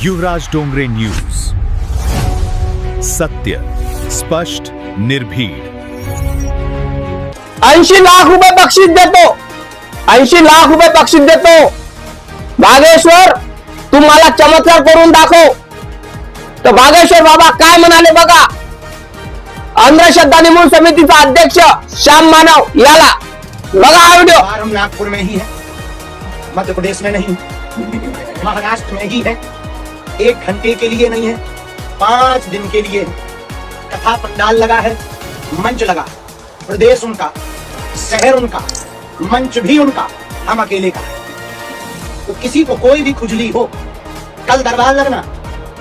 युवराज Dongre news, सत्य, स्पष्ट, निर्भीड। 80 लाख रुपये बक्षीस देतो, 80 लाख रुपये बक्षीस देतो। बागेश्वर तुम्हाला चमत्कार करून दाखव। तर बागेश्वर बाबा काय म्हणाले बघा। अंधश्रद्धा निर्मूलन समितीचा अध्यक्ष श्याम मानव याला बघा हा व्हिडिओ। हम नागपुर में ही है, मध्य प्रदेश में नहीं, महाराष्ट्र में ही है। 1 घंटे के लिए नहीं है, 5 दिन के लिए कथा पंडाल लगा है, मंच लगा, प्रदेश उनका, शहर उनका, मंच भी उनका, हम अकेले का है। तो किसी को कोई भी खुजली हो, कल दरबार लगना,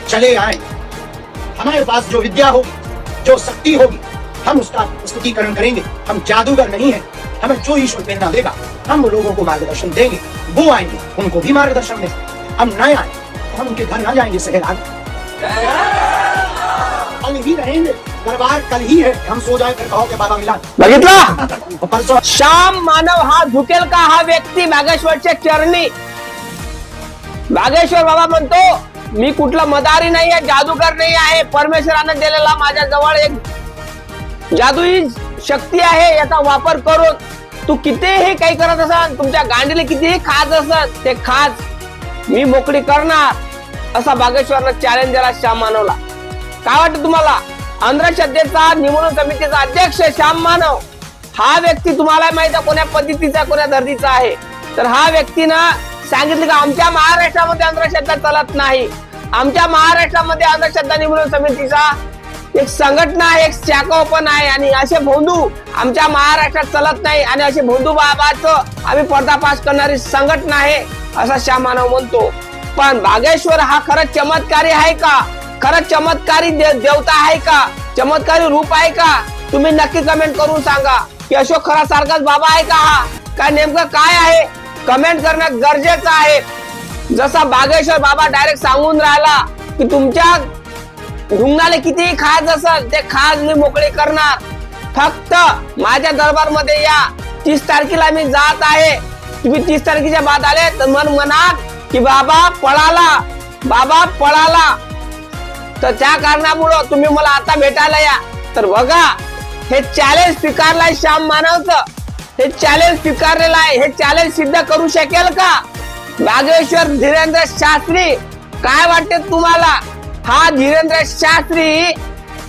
चले आए। हमारे पास जो विद्या होगी, जो शक्ति होगी, हम उसका स्तुतिकरण करेंगे। हम जादूगर नहीं है, हमें जो ईश्वर प्रेरणा देगा हम लोगों को मार्गदर्शन देंगे। वो आएंगे उनको भी मार्गदर्शन देंगे। हम नए आए तो हम उनके घर ना जाएंगे, शहर आगे कल ही रहेंगे। दरबार कल ही है, हम सो जाए फिर कहो कि बाबा मिला। बघितला परसों श्याम मानव हा झुकेल का हा व्यक्ती बागेश्वरच्या चरणी। बागेश्वर बाबा म्हणतो मी कुठला मदारी नाही आहे, जादूगर नाही आहे। परमेश्वराने दिलेला माझ्या जवळ एक जादुई शक्ती आहे, याचा वापर करून तू कितीही काही करत असाल, तुमच्या गांडीला कितीही खाज असेल ते खाज मी मोकळी करणार, असा बागेश्वरला चॅलेंज दिला श्याम मानवला। काय वाटतं तुम्हाला? अंधश्रद्धेचा निर्मूलन समितीचा अध्यक्ष श्याम मानव हा व्यक्ती तुम्हाला माहिती आहे कोण्या पद्धतीचा कोण्या दर्दीचा आहे। तर हा व्यक्तीनं सांगितलं की आमच्या महाराष्ट्रामध्ये अंधश्रद्धा चालत नाही। आमच्या महाराष्ट्रामध्ये अंधश्रद्धा निर्मूलन समितीचा एक संघटना आहे, एक शाखा पण आहे आणि असे भोंदू आमच्या महाराष्ट्रात चालत नाही आणि असे भोंदू बाबाचं आम्ही पर्दाफाश करणारी संघटना आहे, असा श्याम मानव म्हणतो। पण बागेश्वर हा खरंच चमत्कारी आहे का? खरंच चमत्कारी देवता आहे का? चमत्कारी रूप आहे का? तुम्ही नक्की कमेंट करून सांगा की अशोक खरा सारखाच बाबा आहे का? हा काय नेमकं काय आहे? कमेंट करणं गरजेचं आहे। जसा बागेश्वर बाबा डायरेक्ट सांगून राहिला की तुमच्या ढुंगणाला कितीही खाज असेल ते खाज मी मोकळे करणार, फक्त माझ्या दरबार मध्ये या। 30 तारखेला मी जात आहे, तुम्ही 30 तारखेच्या बाद आले तर मन म्हणाल की बाबा पळाला, बाबा पळाला। तर त्या कारणामुळे तुम्ही मला आता भेटायला या। तर बघा हे चॅलेंज स्वीकारलंय श्याम मानवचं, हे चॅलेंज स्वीकारलेलं आहे। हे चॅलेंज सिद्ध करू शकेल का बागेश्वर धीरेंद्र शास्त्री? काय वाटते तुम्हाला? हा धीरेंद्र शास्त्री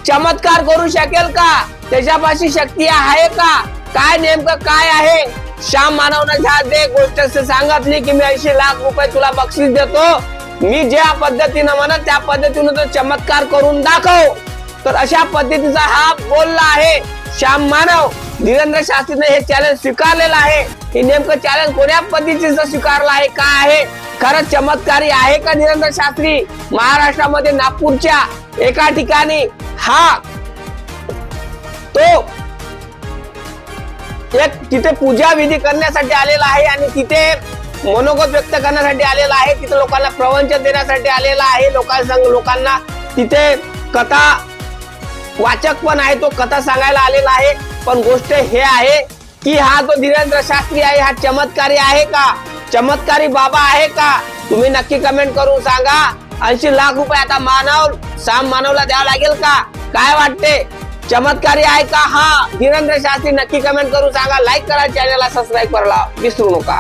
चमत्कार करू शकेल का? त्याच्यापाशी शक्ती आहे का? काय नेमकं काय आहे? श्याम मानवनं ह्या जे गोष्ट सांगितली की मी 80 लाख रुपये तुला बक्षीस देतो, मी ज्या पद्धतीनं म्हणत त्या पद्धतीनं तो चमत्कार करून दाखव। तर अशा पद्धतीचा हा बोलला आहे श्याम मानव। धीरेंद्र शास्त्रीने हे चॅलेंज स्वीकारलेलं आहे। हे नेमकं चॅलेंज कोण्या पद्धतीचं स्वीकारलं आहे, काय आहे? खरंच चमत्कारी आहे का धीरेंद्र शास्त्री? महाराष्ट्रामध्ये नागपूरच्या एका ठिकाणी हा तो एक तिथे पूजा विधी करण्यासाठी आलेला आहे आणि तिथे मनोगत व्यक्त करण्यासाठी आलेला आहे। तिथे लोकांना प्रवचन देण्यासाठी आलेला आहे। लोकांना तिथे कथा वाचक पण आहे, तो कथा सांगायला आलेला आहे। पण गोष्ट हे आहे की हा जो धीरेंद्र शास्त्री आहे हा चमत्कारी आहे का? चमत्कारी बाबा आहे का? तुम्ही नक्की कमेंट करून सांगा। 80 लाख रुपये आता श्याम मानवला द्यावं लागेल का? काय वाटते? चमत्कारी आहे का हा धीरेंद्र शास्त्री? नक्की कमेंट करून सांगा। लाईक करा, चॅनलला सबस्क्राईब करायला विसरू नका।